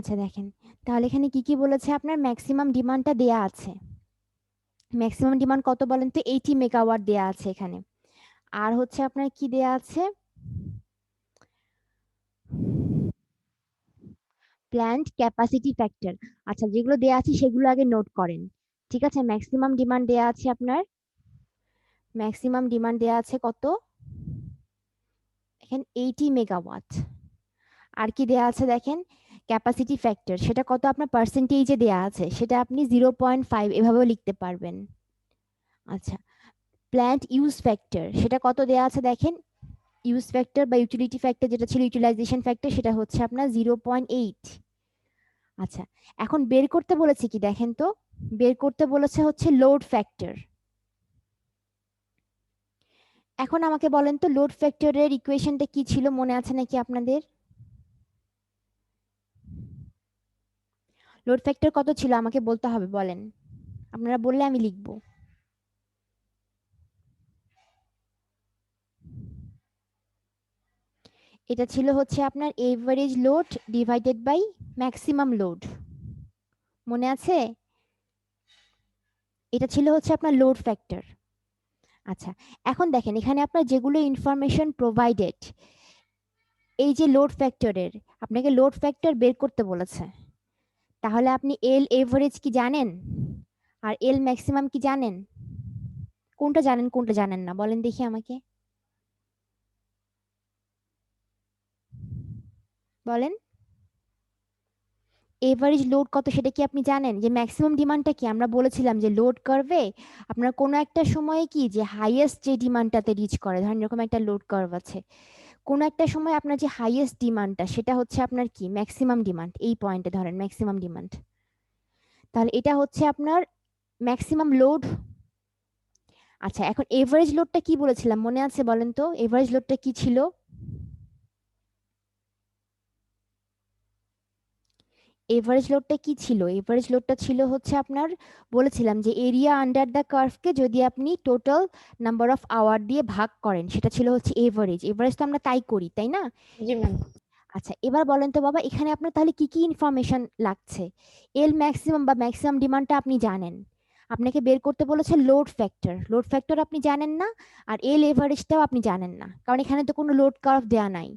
আচ্ছা দেখেন, তাহলে এখানে কি কি বলেছে, আপনার ম্যাক্সিমাম ডিমান্ডটা দেয়া আছে। ম্যাক্সিমাম ডিমান্ড কত বলেন তো, 80 মেগাওয়াট দেয়া আছে এখানে। আর হচ্ছে আপনার কি দেয়া আছে, প্ল্যান্ট ক্যাপাসিটি ফ্যাক্টর। আচ্ছা, যেগুলো দেয়া আছে সেগুলো আগে নোট করেন। ঠিক আছে, ম্যাক্সিমাম ডিমান্ড দেয়া আছে আপনার, ম্যাক্সিমাম ডিমান্ড দেয়া আছে কত, এখানে 80 মেগাওয়াট। আর কি দেয়া আছে দেখেন, ক্যাপাসিটি ফ্যাক্টর সেটা কত আপনার পার্সেন্টেজে দেয়া আছে, সেটা আপনি 0.5 এভাবেও লিখতে পারবেন। আচ্ছা, প্ল্যান্ট ইউজ ফ্যাক্টর সেটা কত দেয়া আছে দেখেন, ইউজ ফ্যাক্টর বা ইউটিলিটি ফ্যাক্টর যেটা ছিল ইউটিলাইজেশন ফ্যাক্টর, সেটা হচ্ছে আপনার 0.8। আচ্ছা, এখন বের করতে বলেছে কি দেখেন তো, বের করতে বলেছে হচ্ছে লোড ফ্যাক্টর। এখন আমাকে বলেন তো লোড ফ্যাক্টরের ইকুয়েশনটা কি ছিল, মনে আছে নাকি আপনাদের? লোড ফ্যাক্টর কত ছিল আমাকে বলতে হবে, বলেন, আপনারা বললে আমি লিখবো। এটা ছিল হচ্ছে আপনার average load divided by maximum load, মনে আছে? এটা ছিল হচ্ছে আপনার লোড ফ্যাক্টর। আচ্ছা, এখন দেখেন এখানে আপনার যেগুলো ইনফরমেশন প্রোভাইডেড, এই যে লোড ফ্যাক্টরের, আপনাকে লোড ফ্যাক্টর বের করতে বলেছে, তাহলে আপনি এল এভারেজ কি জানেন আর এল ম্যাক্সিমাম কি জানেন? কোনটা জানেন কোনটা জানেন না বলেন দেখি আমাকে, বলেন। এভারেজ লোড কত সেটা কি আপনি জানেন? যে ম্যাক্সিমাম ডিমান্ডটা কি, আমরা বলেছিলাম যে লোড কার্ভে আপনার কোনো একটা সময়ে কি যে হাইয়েস্ট যে ডিমান্ডটাতে রিচ করে, ধরেন এরকম একটা লোড কার্ভ আছে, কোনো একটা সময় আপনার যে হাইয়েস্ট ডিমান্ডটা সেটা হচ্ছে আপনার কি ম্যাক্সিমাম ডিমান্ড, এই পয়েন্টে ধরেন ম্যাক্সিমাম ডিমান্ড, তাহলে এটা হচ্ছে আপনার ম্যাক্সিমাম লোড। আচ্ছা, এখন এভারেজ লোডটা কি বলেছিলাম মনে আছে বলেন তো, এভারেজ লোডটা কি ছিল? এভারেজ লোডটা কি ছিল? এভারেজ লোডটা ছিল হচ্ছে আপনার, বলেছিলাম যে এরিয়া আন্ডার দ্য কার্ভকে যদি আপনি টোটাল নাম্বার অফ আওয়ার দিয়ে ভাগ করেন, সেটা ছিল হচ্ছে এভারেজ। এভারেজ তো আমরা তাই করি, তাই না? জি ম্যাম। আচ্ছা, এবার বলেন তো বাবা, এখানে আপনার তাহলে কি কি ইনফরমেশন লাগছে? এল ম্যাক্সিমাম বা ম্যাক্সিমাম ডিমান্ডটা আপনি জানেন, আপনাকে বের করতে বলেছে লোড ফ্যাক্টর, লোড ফ্যাক্টর আপনি জানেন না, আর এল এভারেজটাও আপনি জানেন না, কারণ এখানে তো কোনো লোড কার্ভ দেয়া নাই।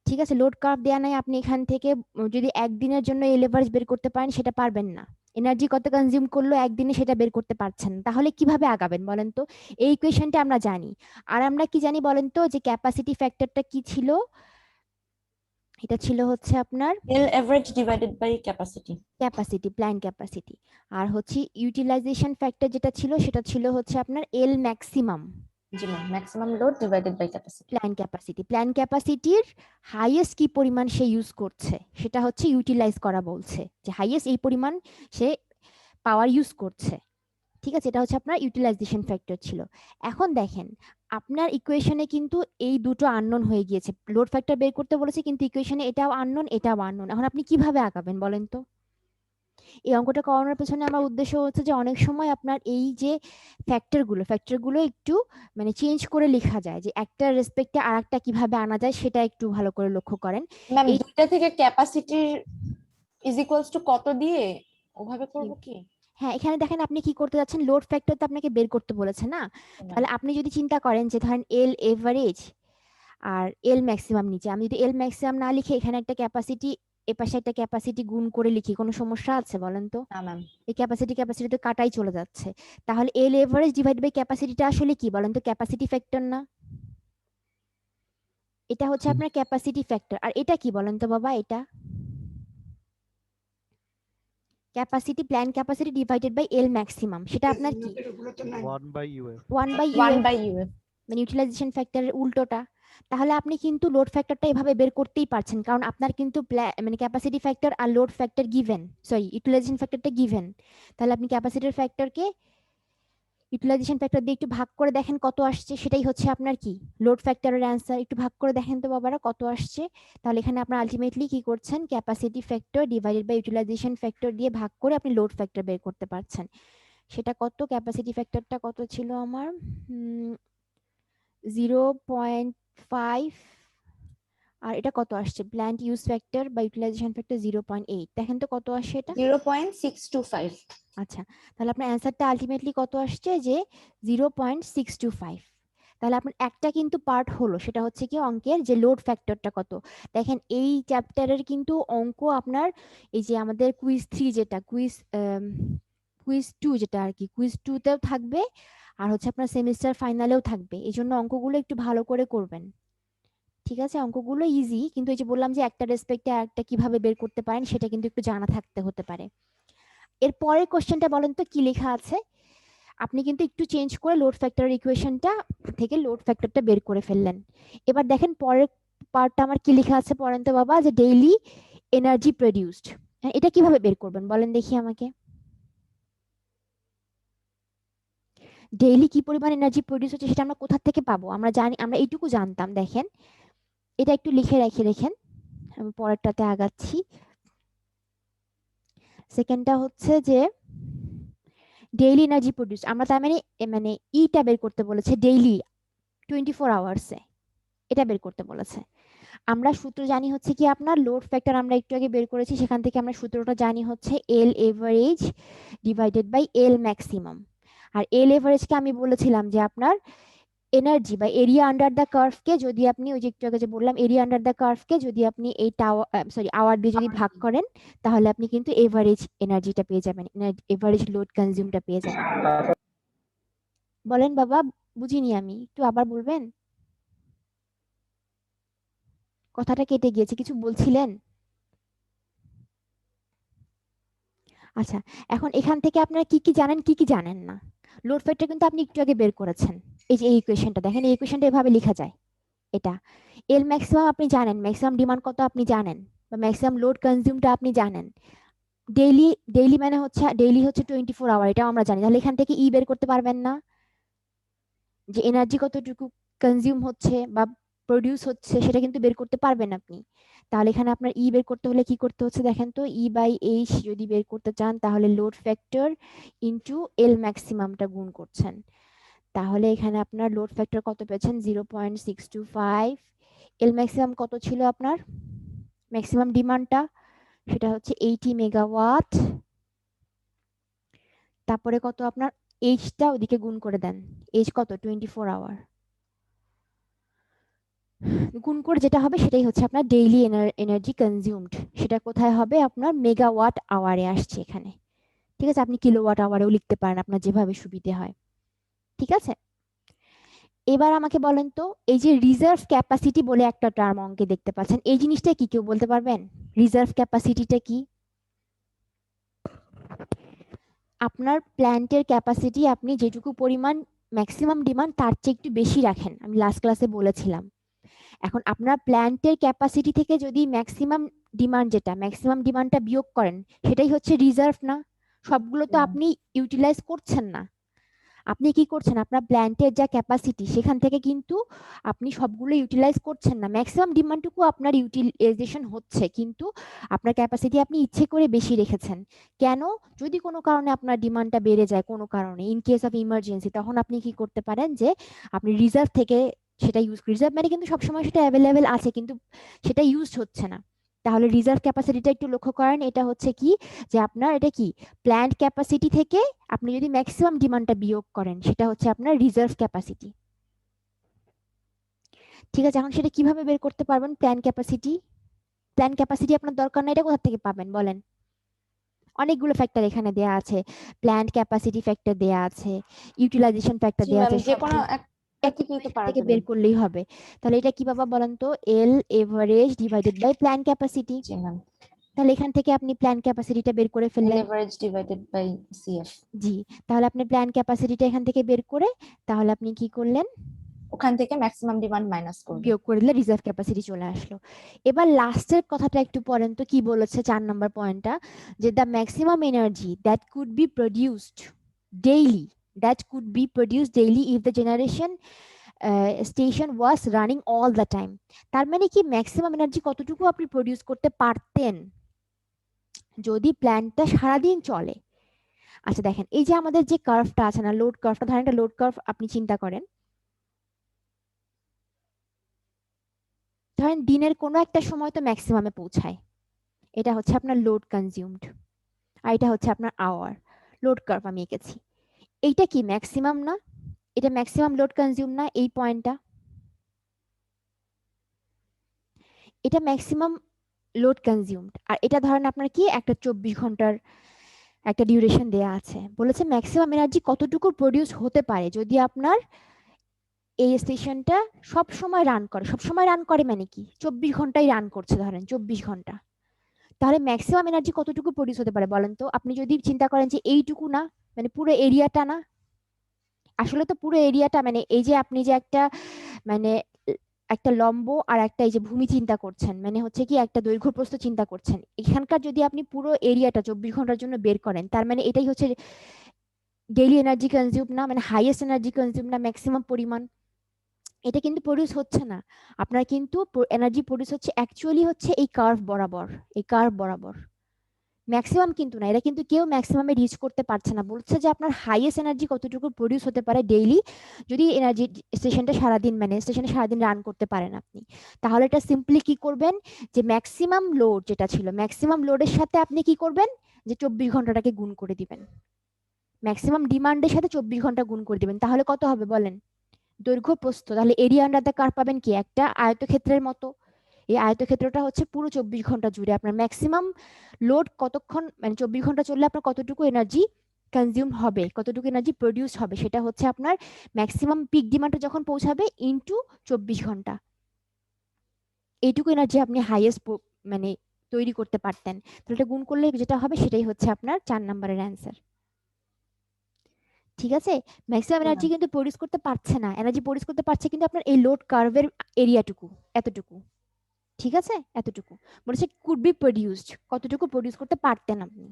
ঠিক আছে, লোড কার্ভ দেয়া নাই, আপনি এখান থেকে যদি একদিনের জন্য এল এভারেজ বের করতে পারেন সেটা পারবেন না, এনার্জি কত কনজিউম করলো একদিনে সেটা বের করতে পারছেন না, তাহলে কিভাবে আগাবেন বলেন তো? এই ইকুয়েশনটা আমরা জানি। আর আমরা কি জানি বলেন তো, যে ক্যাপাসিটি ফ্যাক্টরটা কি ছিল, এটা ছিল হচ্ছে আপনার L average divided by capacity. Capacity, plan capacity. আর হচ্ছে ইউটিলাইজেশন ফ্যাক্টর যেটা ছিল সেটা ছিল হচ্ছে আপনার এল ম্যাক্সিমাম, জি ma'am, maximum load divided by capacity. Plan capacity. Plan ক্যাপাসিটির হাইয়েস্ট কি পরিমাণ সে ইউজ করছে সেটা হচ্ছে ইউটিলাইজ করা বলছে, যে হাইয়েস্ট এই পরিমাণ সে পাওয়ার ইউজ করছে। ঠিক আছে, এটা হচ্ছে আপনার ইউটিলাইজেশন ফ্যাক্টর ছিল। এখন দেখেন আপনার ইকুয়েশনে কিন্তু এই দুটো আননোন হয়ে গিয়েছে, লোড ফ্যাক্টর বের করতে বলেছে কিন্তু ইকুয়েশনে এটাও আননোন এটাও আননোন, এখন আপনি কিভাবে আগাবেন বলেন তো? এই অঙ্কটা করানোর পেছনে আমার উদ্দেশ্য হচ্ছে যে অনেক সময় আপনার এই যে ফ্যাক্টরগুলো একটু মানে চেঞ্জ করে লেখা যায়, যে একটা রেসপেক্টে আর একটা কিভাবে আনা যায় সেটা একটু ভালো করে লক্ষ্য করেন। ম্যাম, এই দুইটা থেকে ক্যাপাসিটির ইজ ইকুয়ালস টু কত দিয়ে ওভাবে করব কি? হ্যাঁ, এখানে দেখেন আপনি কি করতে যাচ্ছেন, লোড ফ্যাক্টর তো আপনাকে বের করতে বলেছে না, ম্যাম। তাহলে আপনি যদি চিন্তা করেন যে ধরেন এল এভারেজ আর এল ম্যাক্সিমাম নিচে, আমি যদি এল ম্যাক্সিমাম না লিখে এখানে একটা ক্যাপাসিটি এপাশে একটা ক্যাপাসিটি গুণ করে লিখি, কোনো সমস্যা আছে বলেন তো? না ম্যাম। এই ক্যাপাসিটি ক্যাপাসিটি তো কাটাই চলে যাচ্ছে, তাহলে এল এভারেজ ডিভাইড বাই ক্যাপাসিটিটা আসলে কি বলেন তো, ক্যাপাসিটি ফ্যাক্টর না? এটা হচ্ছে আপনার ক্যাপাসিটি ফ্যাক্টর, আর এটা কি বলেন তো বাবা, এটা capacity, plan capacity divided by L maximum, সেটা আপনার কি 1/UF। 1/UF, 1/UF। মানে ইউটিলাইজেশন ফ্যাক্টরের উল্টোটা। তাহলে আপনি কিন্তু লোড ফ্যাক্টরটা এভাবে বের করতেই পারছেন, কারণ আপনার কিন্তু মানে ক্যাপাসিটি ফ্যাক্টর আর load factor given, sorry utilization ফ্যাক্টরটা গিভেন, তাহলে আপনি ক্যাপাসিটির ফ্যাক্টরকে ইউটিলাইজেশন ফ্যাক্টর দিয়ে একটু ভাগ করে দেখেন কত আসছে, সেটাই হচ্ছে আপনার কি লোড ফ্যাক্টরের অ্যান্সার। একটু ভাগ করে দেখেন তো বাবারা কত আসছে, তাহলে এখানে আপনার আলটিমেটলি কি করছেন, capacity factor divided by utilisation factor দিয়ে ভাগ করে আপনি লোড ফ্যাক্টর বের করতে পারছেন। সেটা কত, ক্যাপাসিটি ফ্যাক্টরটা কত ছিল আমার, 0.5 আর এটা কত আসছে, প্ল্যান্ট ইউজ ফ্যাক্টর বা ইউটিলাইজেশন ফ্যাক্টর 0.8, দেখেন তো কত আসে এটা। 0.625। আচ্ছা, তাহলে আপনার অ্যান্সারটা আলটিমেটলি কত আসছে, যে 0.625। তাহলে আপনার একটা কিন্তু পার্ট হলো, সেটা হচ্ছে কি অঙ্কের যে লোড ফ্যাক্টরটা কত। দেখেন এই চ্যাপ্টারের কিন্তু অঙ্ক আপনার এই যে আমাদের কুইজ 3 যেটা কুইজ 2 যেটা আর কি, কুইজ 2 তেও থাকবে, আর হচ্ছে আপনার সেমিস্টার ফাইনালেও থাকবে, এই জন্য অঙ্কগুলো একটু ভালো করে করবেন। ঠিক আছে, অঙ্কগুলো ইজি, কিন্তু এই যে বললাম যে একটা রেসপেক্টে একটা কিভাবে বের করতে পারেন সেটা কিন্তু একটু জানা থাকতে হতে পারে। এর পরের কোশ্চেনটা বলেন তো কি লেখা আছে। আপনি কিন্তু একটু চেঞ্জ করে লোড ফ্যাক্টরের ইকুয়েশনটা থেকে লোড ফ্যাক্টরটা বের করে ফেললেন। এবার দেখেন পরের পার্টটা আমার কি লেখা আছে, পড়েন তো বাবা, যে ডেইলি এনার্জি প্রডিউসড। এটা কিভাবে বের করবেন বলেন দেখি আমাকে। ডেইলি কি পরিমাণ এনার্জি প্রডিউস হচ্ছে সেটা আমরা কোথা থেকে পাবো, আমরা জানি, আমরা এইটুকু জানতাম। দেখেন এটা একটু লিখে রেখেন, আমি পরেরটাতে আগাচ্ছি। সেকেন্ডটা হচ্ছে যে ডেইলি এনার্জি প্রডিউস, আমরা তার মানে মানে ইটা বের করতে বলেছে ডেইলি 24 আওয়ার্সে, এটা বের করতে বলেছে। আমরা সূত্র জানি হচ্ছে কি আপনার লোড ফ্যাক্টর, আমরা একটু আগে বের করেছি, সেখান থেকে আমরা সূত্রটা জানি হচ্ছে L average divided by L maximum. আর এল এভারেজকে আমি বলেছিলাম যে আপনার এনার্জি বা এরিয়া আন্ডার দ্য কার্ভকে যদি আপনি ওই যে একটু আগে যে বললাম এরিয়া আন্ডার দ্য কার্ভকে যদি আপনি এই আওয়ার দিয়ে যদি ভাগ করেন, তাহলে আপনি কিন্তু এভারেজ এনার্জিটা পেয়ে যাবেন, এভারেজ লোড কনজিউমটা পেয়ে যাবেন। বলেন বাবা, বুঝিনি আমি, একটু আবার বলবেন, কথাটা কেটে গিয়েছে, কিছু বলছিলেন। আচ্ছা, এখন এখান থেকে আপনারা কি কি জানেন কি কি জানেন না। লোড ফ্যাক্টর কিন্তু আপনি একটু আগে বের করেছেন, এই যে এই ইকুয়েশনটা দেখেন, এই ইকুয়েশনটা এভাবে লেখা যায়। এটা এল ম্যাক্সিমাম আপনি জানেন, ম্যাক্সিমাম ডিমান্ড কত আপনি জানেন, বা ম্যাক্সিমাম লোড কনজিউমটা আপনি জানেন। ডেইলি, ডেইলি মানে হচ্ছে ডেইলি হচ্ছে 24 আওয়ার, এটাও আমরা জানি। তাহলে এখান থেকে ই বের করতে পারবেন না, যে এনার্জি কতটুকু কনজিউম হচ্ছে বা প্রডিউস হচ্ছে, সেটা কিন্তু বের করতে পারবেন আপনি। তাহলে এখানে আপনার ই বের করতে হলে কি করতে হচ্ছে দেখেন তো, ই বাই এইচ যদি বের করতে চান, তাহলে লোড ফ্যাক্টর ইন্টু এল ম্যাক্সিমামটা গুণ করছেন। তাহলে এখানে আপনার লোড ফ্যাক্টর কত পেয়েছেন, 0.625। এল ম্যাক্সিমাম কত ছিল আপনার, ম্যাক্সিমাম ডিমান্ডটা, সেটা হচ্ছে 80 মেগাওয়াট। তারপরে কত আপনার এইচটা ওদিকে গুণ করে দেন, এইচ কত 24 আওয়ার, গুণ করে যেটা হবে সেটাই হচ্ছে আপনার ডেইলি এনার্জি কনজিউমড। সেটা কোথায় হবে, আপনার মেগাওয়াট আওয়ারে আসছে এখানে। ঠিক আছে, আপনি কিলোওয়াট আওয়ারেও লিখতে পারেন, আপনার যেভাবে সুবিধে হয়। ঠিক আছে, এবার আমাকে বলেন তো, এই যে রিজার্ভ ক্যাপাসিটি বলে একটা টার্ম অঙ্কে দেখতে পাচ্ছেন, এই জিনিসটা কি কেউ বলতে পারবেন, রিজার্ভ ক্যাপাসিটিটা কি? আপনার প্ল্যান্টের ক্যাপাসিটি আপনি যেটুকু পরিমাণ ম্যাক্সিমাম ডিমান্ড তার চেয়ে একটু বেশি রাখেন, আমি লাস্ট ক্লাসে বলেছিলাম। এখন আপনার প্ল্যান্টের ক্যাপাসিটি থেকে যদি ম্যাক্সিমাম ডিমান্ড, যেটা ম্যাক্সিমাম ডিমান্ডটা বিয়োগ করেন, সেটাই হচ্ছে রিজার্ভ না? সবগুলো তো আপনি ইউটিলাইজ করছেন না। আপনি কি করছেন, আপনার প্ল্যান্টের যা ক্যাপাসিটি সেখান থেকে কিন্তু আপনি সবগুলো ইউটিলাইজ করছেন না, ম্যাক্সিমাম ডিমান্ডটুকু আপনার ইউটিলাইজেশন হচ্ছে, কিন্তু আপনার ক্যাপাসিটি আপনি ইচ্ছে করে বেশি রেখেছেন। কেন? যদি কোনো কারণে আপনার ডিমান্ডটা বেড়ে যায়, কোনো কারণে ইন কেস অফ ইমার্জেন্সি, তখন আপনি কি করতে পারেন, যে আপনি রিজার্ভ থেকে সেটা ইউজ, রিজার্ভ মানে কিন্তু সবসময় সেটা অ্যাভেলেবেল আছে কিন্তু সেটা ইউজ হচ্ছে না। তাহলে রিজার্ভ ক্যাপাসিটিটা একটু লক্ষ্য করেন, এটা হচ্ছে কি, যে আপনার এটা কি প্ল্যান্ট ক্যাপাসিটি থেকে আপনি যদি ম্যাক্সিমাম ডিমান্ডটা বিয়োগ করেন, সেটা হচ্ছে আপনার রিজার্ভ ক্যাপাসিটি। ঠিক আছে, এখন সেটা কিভাবে বের করতে পারবেন, প্ল্যান্ট ক্যাপাসিটি? প্ল্যান্ট ক্যাপাসিটি আপনার দরকার না, এটা কোথা থেকে পাবেন বলেন? অনেকগুলো ফ্যাক্টর এখানে দেয়া আছে, প্ল্যান্ট ক্যাপাসিটি ফ্যাক্টর দেয়া আছে, ইউটিলাইজেশন ফ্যাক্টর জি দেয়া ম্যাম, আছে, যে কোনো সবগুলো একটা একটা থেকেই তো ইকুয়েশন পারা থেকে যাবে। বের করলেই হবে। তাহলে এটা কি বাবা বলেন তো, L average divided by plant capacity. জি ম্যাম, তাহলে এখান থেকে আপনি প্ল্যান্ট ক্যাপাসিটিটা বের করে এল ফেললেন। Average divided by CF. জি, তাহলে আপনি প্ল্যান্ট ক্যাপাসিটিটা এখান থেকে বের করে, তাহলে আপনি কি করলেন, ওখান থেকে ম্যাক্সিমাম ডিমান্ড মাইনাস করবে। বিয়োগ করে দিলে রিজার্ভ ক্যাপাসিটি চলে আসলো। এবার লাস্টের কথাটা একটু পড়েন তো, কি বলেছে 4 নম্বর পয়েন্টটা, যে the maximum energy that could be produced daily, that could be produced daily if the generation station was running all the time. তার মানে কি, ম্যাক্সিমাম এনার্জি কতটুকু আপনি প্রডিউস করতে পারতেন যদি প্ল্যান্টটা সারাদিন চলে। আচ্ছা দেখেন, এই যে আমাদের যে কার্ভটা আছে না, লোড কার্ভটা, ধরেন একটা লোড কার্ভ আপনি চিন্তা করেন, ধরেন ধরেন দিনের কোনো একটা সময় তো ম্যাক্সিমামে পৌঁছায়, এটা হচ্ছে আপনার লোড কনজিউমড, আর এটা হচ্ছে আপনার আওয়ার লোড কার্ভ আমি এঁকেছি। এইটা কি ম্যাক্সিমাম না? এটা ম্যাক্সিমাম লোড কনজিউম না? এই পয়েন্টটা, এটা ম্যাক্সিমাম লোড কনজিউমড। আর এটা ধরেন আপনার কি একটা 24 ঘন্টার একটা ডিউরেশন দেয়া আছে, বলেছে ম্যাক্সিমাম এনার্জি কতটুকু প্রডিউস হতে পারে যদি আপনার এই স্টেশনটা সব সময় রান করে। সব সময় রান করে মানে কি 24 ঘন্টাই রান করছে, ধরেন 24 ঘন্টা, তাহলে ম্যাক্সিমাম এনার্জি কতটুকু প্রডিউস হতে পারে বলেন তো? আপনি যদি চিন্তা করেন যে এইটুকু না, মানে পুরো এরিয়াটা না, আসলে তো পুরো এরিয়াটা, মানে এই যে আপনি যে একটা মানে একটা লম্ব আর একটা এই যে ভূমি চিন্তা করছেন, মানে হচ্ছে কি একটা দৈর্ঘ্য প্রস্থ চিন্তা করছেন, এখানকার যদি আপনি পুরো এরিয়াটা 24 ঘন্টার জন্য বের করেন, তার মানে এটাই হচ্ছে ডেইলি এনার্জি কনজিউম না, মানে হাইয়েস্ট এনার্জি কনজিউম না, ম্যাক্সিমাম পরিমাণ। এটা কিন্তু প্রডিউস হচ্ছে না আপনার, কিন্তু এনার্জি প্রডিউস হচ্ছে অ্যাকচুয়ালি হচ্ছে এই কার্ভ বরাবর, এই কার্ভ বরাবর, ম্যাক্সিমাম কিন্তু না। এটা কিন্তু কেউ ম্যাক্সিমামে রিচ করতে পারছে না। বলছে যে আপনার হাইয়েস্ট এনার্জি কতটুকু প্রডিউস হতে পারে ডেইলি যদি এনার্জি স্টেশনটা সারাদিন, মানে স্টেশনে সারাদিন রান করতে পারেন আপনি, তাহলে এটা সিম্পলি কি করবেন, যে ম্যাক্সিমাম লোড যেটা ছিল, ম্যাক্সিমাম লোডের সাথে আপনি কি করবেন, যে 24 ঘন্টাটাকে গুণ করে দিবেন, ম্যাক্সিমাম ডিমান্ডের সাথে 24 ঘন্টা গুণ করে দিবেন, তাহলে কত হবে বলেন? দৈর্ঘ্য প্রস্থ, তাহলে এরিয়া আন্ডার দ্য কার্ভ পাবেন কি একটা আয়তক্ষেত্রের মতো। এই আয়তক্ষেত্রটা হচ্ছে পুরো 24 ঘন্টা জুড়ে আপনার ম্যাক্সিমাম লোড কতক্ষণ, মানে 24 ঘন্টা চললে আপনার কতটুকু এনার্জি কনজিউম হবে, কতটুকু এনার্জি প্রডিউস হবে, সেটা হচ্ছে আপনার ম্যাক্সিমাম পিক ডিমান্ডে যখন পৌঁছাবে ইনটু 24 ঘন্টা, এইটুকু এনার্জি আপনি হাইয়েস্ট মানে তৈরি করতে পারতেন। তো এটা গুণ করলে যেটা হবে সেটাই হচ্ছে আপনার 4 নম্বরের অ্যান্সার। ঠিক আছে, ম্যাক্সিমাম এনার্জি কিন্তু প্রডিউস করতে পারছে না, এনার্জি প্রডিউস করতে পারছে কিন্তু আপনার এই লোড কার্ভের এরিয়াটুকু, এতটুকু। ঠিক আছে, এতটুকু বলেছে কুড বি প্রডিউসড, কতটুকু প্রডিউস করতে পারতেন আপনি।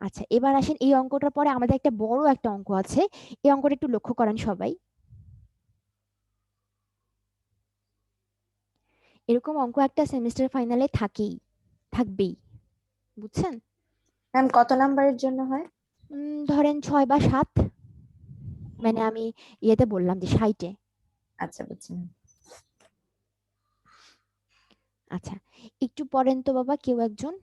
আচ্ছা, এবার আসেন এই অঙ্কটার পরে আমাদের একটা বড় একটা অঙ্ক আছে, এই অঙ্কটা একটু লক্ষ্য করেন সবাই। এরকম অঙ্ক একটা সেমিস্টার ফাইনালে থাকবেই, বুঝছেন? ম্যাম কত নাম্বারের জন্য হয়? ধরেন 6 বা 7, মানে আমি ইয়েতে বললাম যে 60-এ। আচ্ছা বুঝছি ma'am। আচ্ছা, একটু পড়েন তো বাবা কেউ একজন।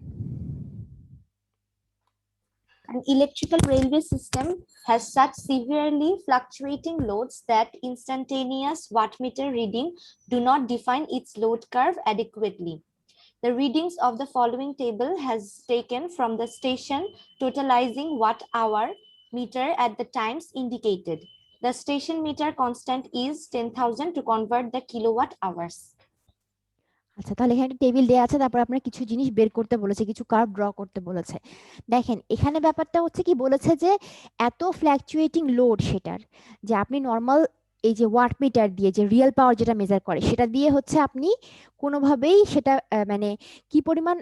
An electrical railway system has such severely fluctuating loads that instantaneous wattmeter reading do not define its load curve adequately. The readings of the following table has taken from the station totalizing watt-hour meter at the times indicated. The station meter constant is 10,000 to convert the kilowatt hours. আচ্ছা, তাহলে এখানে table দেওয়া আছে, তারপর আপনার কিছু জিনিস বের করতে বলেছে, কিছু কার্ভ ড্র করতে বলেছে। দেখেন এখানে ব্যাপারটা হচ্ছে কি, বলেছে যে এত ফ্ল্যাকচুয়েটিং লোড সেটার, যে আপনি নর্মাল এই যে ওয়াট মিটার দিয়ে যে রিয়েল পাওয়ার যেটা মেজার করে সেটা দিয়ে হচ্ছে আপনি কোনোভাবেই সেটা মানে কি পরিমাণ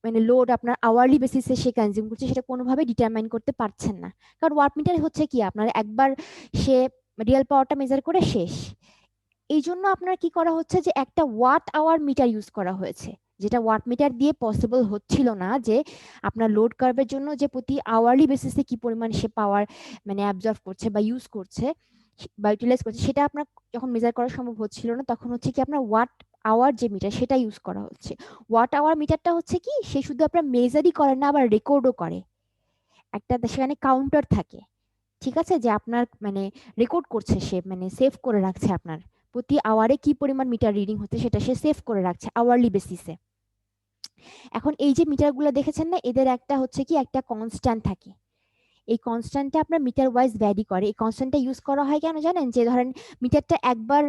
মানে লোড আপনার আওয়ারলি বেসিসে সে কনজিউম করছে সেটা কোনোভাবেই ডিটারমাইন করতে পারছেন না। কারণ ওয়াট মিটার হচ্ছে কি আপনার একবার সে রিয়েল পাওয়ারটা মেজার করে শেষ। এই জন্য আপনার কি করা হচ্ছে, যে একটা ওয়াট আওয়ার মিটার ইউজ করা হয়েছে, যেটা ওয়াট মিটার দিয়ে পসিবল হচ্ছিল না, যে আপনার লোড কার্ভের জন্য যে প্রতি আওয়ারলি বেসিসে কি পরিমাণ সে পাওয়ার মানে অ্যাবজর্ব করছে বা ইউজ করছে বা ইউটিলাইজ করছে, সেটা আপনার যখন মেজার করা সম্ভব হচ্ছিল না, তখন হচ্ছে কি আপনার ওয়াট আওয়ার যে মিটার সেটা ইউজ করা হচ্ছে। ওয়াট আওয়ার মিটারটা হচ্ছে কি, সে শুধু আপনার মেজারই করে না, আবার রেকর্ডও করে, একটা সেখানে কাউন্টার থাকে। ঠিক আছে, যে আপনার মানে রেকর্ড করছে সে, মানে সেভ করে রাখছে আপনার প্রতি আওয়ারে কি পরিমাণ মিটার রিডিং হচ্ছে সেটা সে সেভ করে রাখছে আওয়ারলি বেসিসে। এখন এই যে মিটারগুলো দেখেছেন না, এদের একটা হচ্ছে কি একটা কনস্ট্যান্ট থাকে, এই কনস্ট্যান্টটা আপনার মিটার ওয়াইজ ভ্যারি করে। এই কনস্ট্যান্টটা ইউজ করা হয় কেন জানেন, যে ধরেন মিটারটা একবার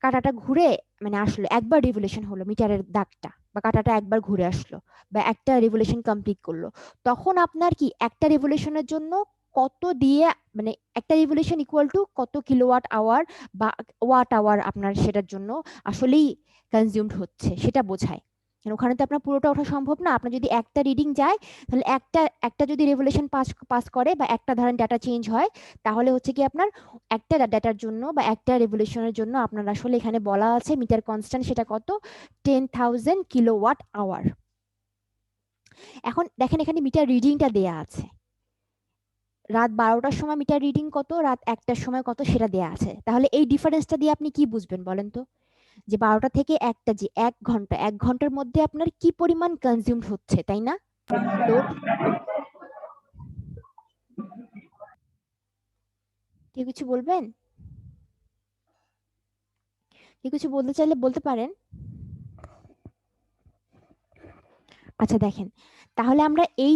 কাঁটাটা ঘুরে মানে আসলো, একবার রিভলিউশন হলো মিটারের দাগটা বা কাঁটাটা একবার ঘুরে আসলো বা একটা রিভলিউশন কমপ্লিট করলো, তখন আপনার কি একটা রিভলিউশনের জন্য কত দিয়ে, মানে একটা রিভলিউশন ইকুয়াল টু কত কিলোওয়াট আওয়ার বা ওয়াট আওয়ার আপনার সেটার জন্য আসলেই কনজিউমড হচ্ছে সেটা বোঝায়। ওখানে তো আপনার পুরোটা ওঠা সম্ভব না, আপনার যদি একটা রিডিং যায় তাহলে একটা একটা যদি রেভলিউশন পাস করে বা একটা ধরেন ডাটা চেঞ্জ হয়, তাহলে হচ্ছে কি আপনার একটা ডাটার জন্য বা একটা রেভলিউশনের জন্য আপনার আসলে এখানে বলা আছে মিটার কনস্ট্যান্ট সেটা কত, 10,000 কিলোওয়াট আওয়ার। এখন দেখেন এখানে মিটার রিডিংটা দেয়া আছে, রাত 12টার সময় মিটার রিডিং কত, রাত 1টার সময় কত সেটা দেয়া আছে। তাহলে এই ডিফারেন্সটা দিয়ে আপনি কি বুঝবেন বলেন তো, যে 12টা থেকে 1টা, যে 1 ঘন্টা, 1 ঘন্টার মধ্যে আপনার কি পরিমাণ কনজিউম হচ্ছে, তাই না? লোড। কেউ কিছু বলবেন? কেউ কিছু বলতে চাইলে বলতে পারেন। আচ্ছা দেখেন, তাহলে আমরা এই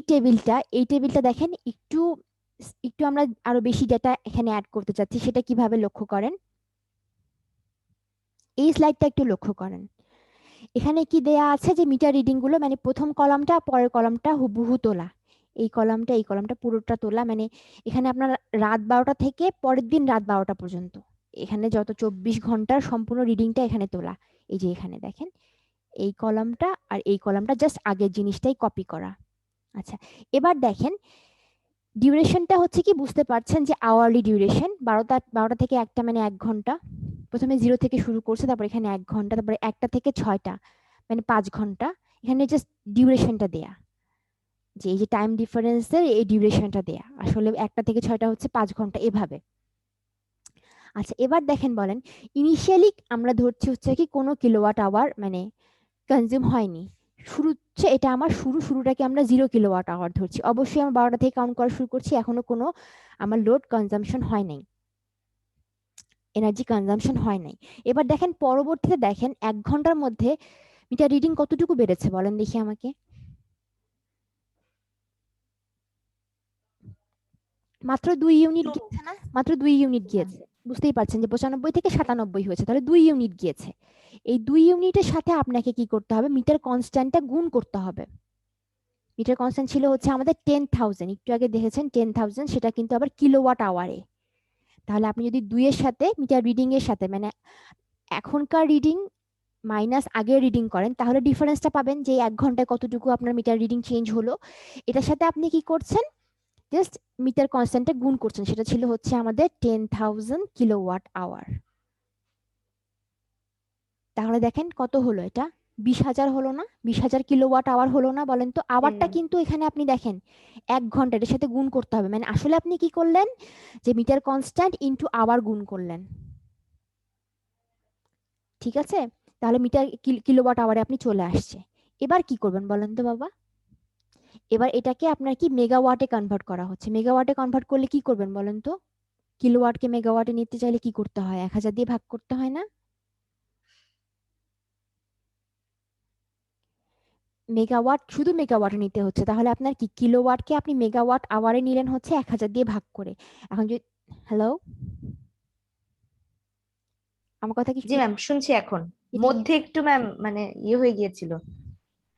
টেবিলটা দেখেন, একটু একটু আমরা আরো বেশি ডেটা এখানে অ্যাড করতে চাচ্ছি, সেটা কিভাবে লক্ষ্য করেন, এই স্লাইডটা একটু লক্ষ্য করেন। এখানে কি দেয়া আছে যে মিটার রিডিং গুলো, মানে প্রথম কলামটা পরের কলামটা হুবহু তোলা, এই কলামটা পুরোটা তোলা, মানে এখানে আপনার রাত 12টা থেকে পরের দিন রাত 12টা পর্যন্ত এখানে যত 24 ঘন্টার সম্পূর্ণ রিডিংটা এখানে তোলা। এই যে এখানে দেখেন এই কলামটা আর এই কলামটা জাস্ট আগের জিনিসটাই কপি করা। আচ্ছা, এবার দেখেন ডিউরেশনটা হচ্ছে কি, বুঝতে পারছেন যে আওয়ারলি ডিউরেশন, 12টা থেকে 1টা মানে 1 ঘন্টা, প্রথমে 0 থেকে শুরু করছে, তারপর এখানে 1 ঘন্টা, তারপরে 1টা থেকে 6টা মানে 5 ঘন্টা। এখানে জাস্ট ডিউরেশনটা দেয়া, যে এই যে টাইম ডিফারেন্সের এই ডিউরেশনটা দেয়া, আসলে 1টা থেকে 6টা হচ্ছে 5 ঘন্টা এভাবে। আচ্ছা এবার দেখেন, বলেন ইনিশিয়ালি আমরা ধরছি হচ্ছে কি কোনো কিলোওয়াট আওয়ার মানে কনজিউম হয়নি, শুরু হচ্ছে এটা আমার শুরুটাকে আমরা 0 কিলোওয়াট আওয়ার ধরছি, অবশ্যই আমরা 12টা থেকে কাউন্ট করা শুরু করছি, এখনো কোনো আমার লোড কনজাম্পশন হয় নাই, এনার্জি কনজাম্পশন হয় নাই। এবার দেখেন পরবর্তীতে দেখেন 1 ঘন্টার মধ্যে মিটার রিডিং কতটুকু বেড়েছে বলেন দেখি আমাকে, মাত্র 2 ইউনিট গিয়েছে না, মাত্র 2 ইউনিট গিয়েছে। বুঝতেই পারছেন যে 95 থেকে 97 হয়েছে, তাহলে 2 ইউনিট গিয়েছে। এই 2 ইউনিটের সাথে আপনাকে কি করতে হবে, মিটার কনস্ট্যান্টটা গুণ করতে হবে। মিটার কনস্ট্যান্ট ছিল হচ্ছে আমাদের 10,000, একটু আগে দেখেছেন 10,000, সেটা কিন্তু আবার কিলোওয়াট আওয়ারে। তাহলে আপনি যদি 2 এর সাথে মিটার রিডিং এর সাথে মানে এখনকার রিডিং মাইনাস আগের রিডিং করেন, তাহলে ডিফারেন্সটা পাবেন যে 1 ঘন্টায় কতটুকু আপনার মিটার রিডিং চেঞ্জ হলো। এটার সাথে আপনি কি করছেন, জাস্ট মিটার কনস্ট্যান্টে গুণ করছেন, সেটা ছিল হচ্ছে আমাদের 10,000 কিলোওয়াট আওয়ার। তাহলে দেখেন কত হলো, এটা 20,000 হলো না, 20,000 কিলোওয়াট আওয়ার হলো না, বলেন তো? আওয়ারটা কিন্তু এখানে আপনি দেখেন 1 ঘন্টা, এর সাথে গুণ করতে হবে, মানে আসলে আপনি কি করলেন, যে মিটার কনস্ট্যান্ট ইনটু আওয়ার গুণ করলেন, ঠিক আছে? তাহলে মিটার কিলোওয়াট আওয়ারে আপনি চলে আসছে। এবার কি করবেন বলেন তো বাবা? এবার এটাকে আপনার কি মেগাওয়াটে কনভার্ট করা হচ্ছে, মেগাওয়াটে কনভার্ট করলে কি করবেন বলেন তো? কিলোওয়াটকে মেগাওয়াটে নিতে চাইলে কি করতে হয়, 1000 দিয়ে ভাগ করতে হয় না? মেগাওয়াট, শুধু মেগাওয়াটে নিতে হচ্ছে, তাহলে আপনার কি কিলোওয়াটকে আপনি মেগাওয়াট আওয়ারে নিলেন হচ্ছে 1000 দিয়ে ভাগ করে। এখন যদি, হ্যালো, আমার কথা কি জি ম্যাম, শুনছি এখন। এটা কি- মধ্যে একটু ম্যাম মানে ইয়ে হয়ে গিয়েছিল,